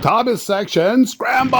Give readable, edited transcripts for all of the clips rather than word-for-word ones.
Thomas section, scramble!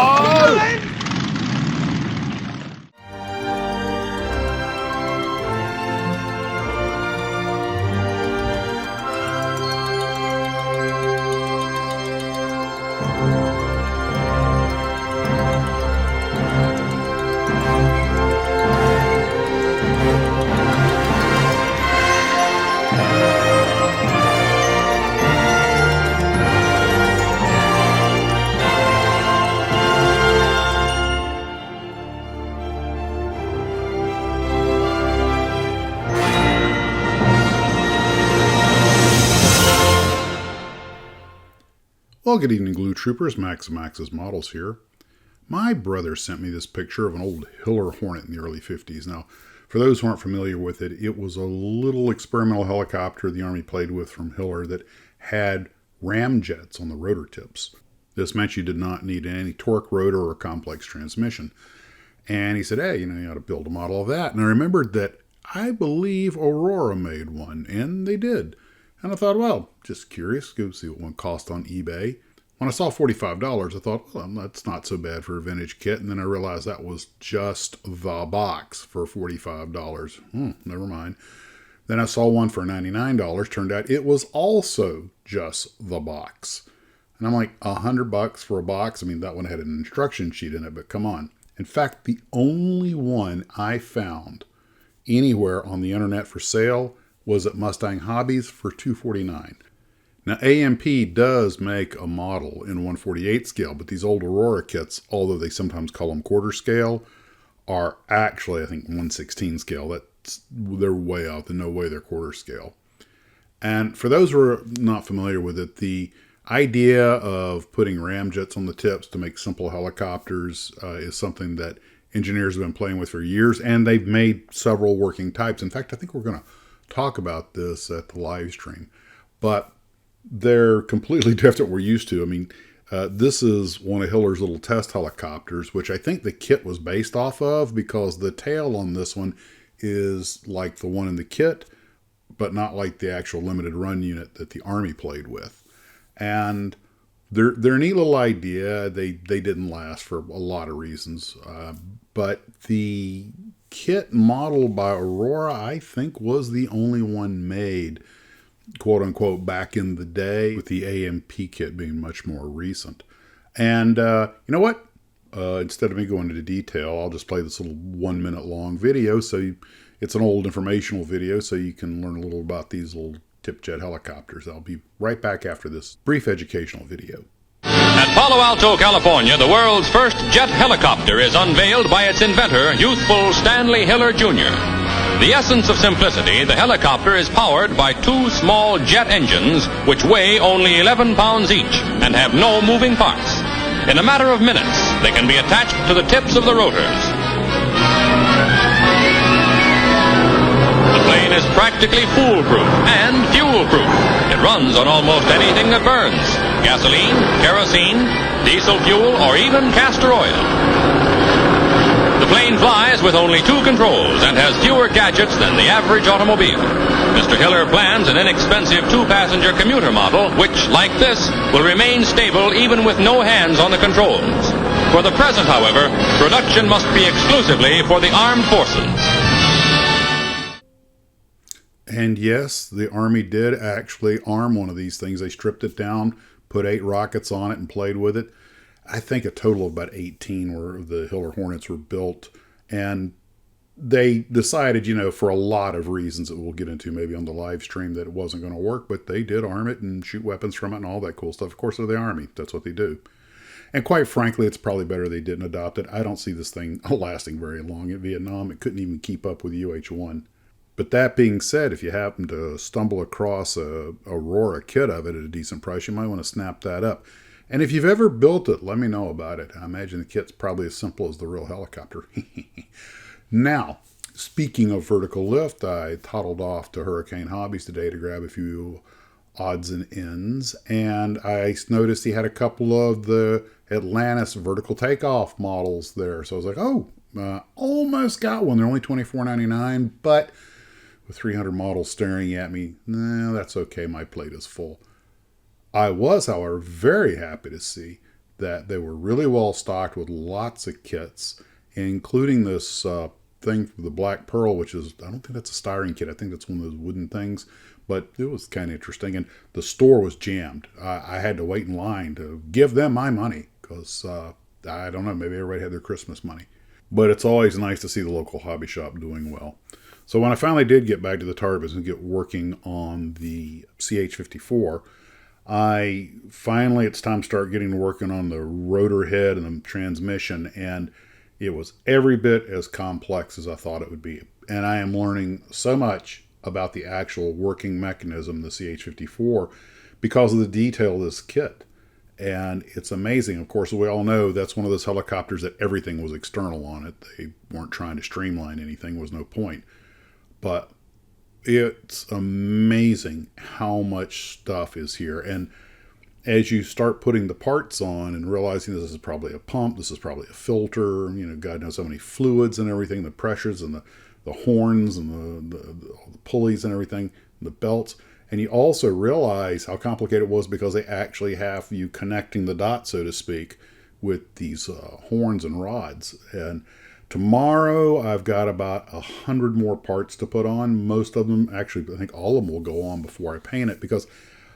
Well, good evening, Glue Troopers. Max's Models here. My brother sent me this picture of an old Hiller Hornet in the early 50s. Now, for those who aren't familiar with it, it was a little experimental helicopter the Army played with from Hiller that had ramjets on the rotor tips. This meant you did not need any torque rotor or a complex transmission. And he said, hey, you ought to build a model of that. And I remembered that I believe Aurora made one, and they did. And I thought, well, just curious, go see what one cost on eBay. When I saw $45, I thought, well, that's not so bad for a vintage kit. And then I realized that was just the box for $45. Never mind. Then I saw one for $99. Turned out it was also just the box. And I'm like, $100 for a box? I mean, that one had an instruction sheet in it, but come on. In fact, the only one I found anywhere on the internet for sale was at Mustang Hobbies for $249. Now, AMP does make a model in 1/48 scale, but these old Aurora kits, although they sometimes call them quarter scale, are actually, I think, 1/16 scale. They're way out. There's no way they're quarter scale. And for those who are not familiar with it, the idea of putting ramjets on the tips to make simple helicopters is something that engineers have been playing with for years, and they've made several working types. In fact, I think we're going to talk about this at the live stream, but they're completely different than we're used to. I mean, this is one of Hiller's little test helicopters, which I think the kit was based off of, because the tail on this one is like the one in the kit, but not like the actual limited run unit that the Army played with. And they're a neat little idea. They didn't last for a lot of reasons, but the kit model by Aurora, I think, was the only one made, quote unquote, back in the day, with the AMP kit being much more recent. And you know what? Instead of me going into detail, I'll just play this little 1 minute long video. It's an old informational video, so you can learn a little about these little tip jet helicopters. I'll be right back after this brief educational video. At Palo Alto, California, the world's first jet helicopter is unveiled by its inventor, youthful Stanley Hiller Jr. The essence of simplicity, the helicopter is powered by two small jet engines which weigh only 11 pounds each and have no moving parts. In a matter of minutes, they can be attached to the tips of the rotors. The plane is practically foolproof and fuel-proof. It runs on almost anything that burns: gasoline, kerosene, diesel fuel, or even castor oil. The plane flies with only two controls and has fewer gadgets than the average automobile. Mr. Hiller plans an inexpensive two-passenger commuter model, which, like this, will remain stable even with no hands on the controls. For the present, however, production must be exclusively for the armed forces. And yes, the Army did actually arm one of these things. They stripped it down, put 8 rockets on it, and played with it. I think a total of about 18 were the Hiller Hornets were built. And they decided, for a lot of reasons that we'll get into maybe on the live stream, that it wasn't going to work. But they did arm it and shoot weapons from it and all that cool stuff. Of course, they're the Army. That's what they do. And quite frankly, it's probably better they didn't adopt it. I don't see this thing lasting very long. In Vietnam, it couldn't even keep up with UH-1. But that being said, if you happen to stumble across a Aurora kit of it at a decent price, you might want to snap that up. And if you've ever built it, let me know about it. I imagine the kit's probably as simple as the real helicopter. Now, speaking of vertical lift, I toddled off to Hurricane Hobbies today to grab a few odds and ends, and I noticed he had a couple of the Atlantis vertical takeoff models there. So I was like, oh, almost got one. They're only $24.99, but with 300 models staring at me, nah, that's okay. My plate is full. I was, however, very happy to see that they were really well stocked with lots of kits, including this thing for the Black Pearl, which is, I don't think that's a styrene kit. I think that's one of those wooden things, but it was kind of interesting. And the store was jammed. I had to wait in line to give them my money because I don't know, maybe everybody had their Christmas money. But it's always nice to see the local hobby shop doing well. So when I finally did get back to the target business and get working on the CH-54, it's time to start getting working on the rotor head and the transmission, and it was every bit as complex as I thought it would be. And I am learning so much about the actual working mechanism, the CH-54, because of the detail of this kit. And it's amazing. Of course, we all know that's one of those helicopters that everything was external on it. They weren't trying to streamline anything. There was no point. But it's amazing how much stuff is here. And as you start putting the parts on and realizing this is probably a pump, this is probably a filter, God knows how many fluids and everything, the pressures and the horns and the pulleys and everything, the belts. And you also realize how complicated it was because they actually have you connecting the dots, so to speak, with these horns and rods. And tomorrow I've got about 100 more parts to put on. Most of them, actually, I think all of them will go on before I paint it, because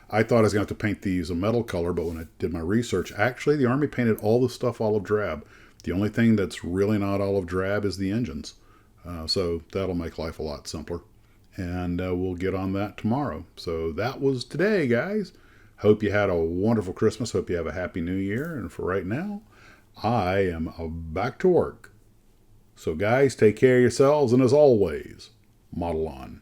I thought I was going to have to paint these a metal color, but when I did my research, actually the Army painted all the stuff olive drab. The only thing that's really not olive drab is the engines. So that'll make life a lot simpler. And we'll get on that tomorrow. So that was today, guys. Hope you had a wonderful Christmas. Hope you have a happy New Year. And for right now, I am back to work. So guys, take care of yourselves, and as always, model on.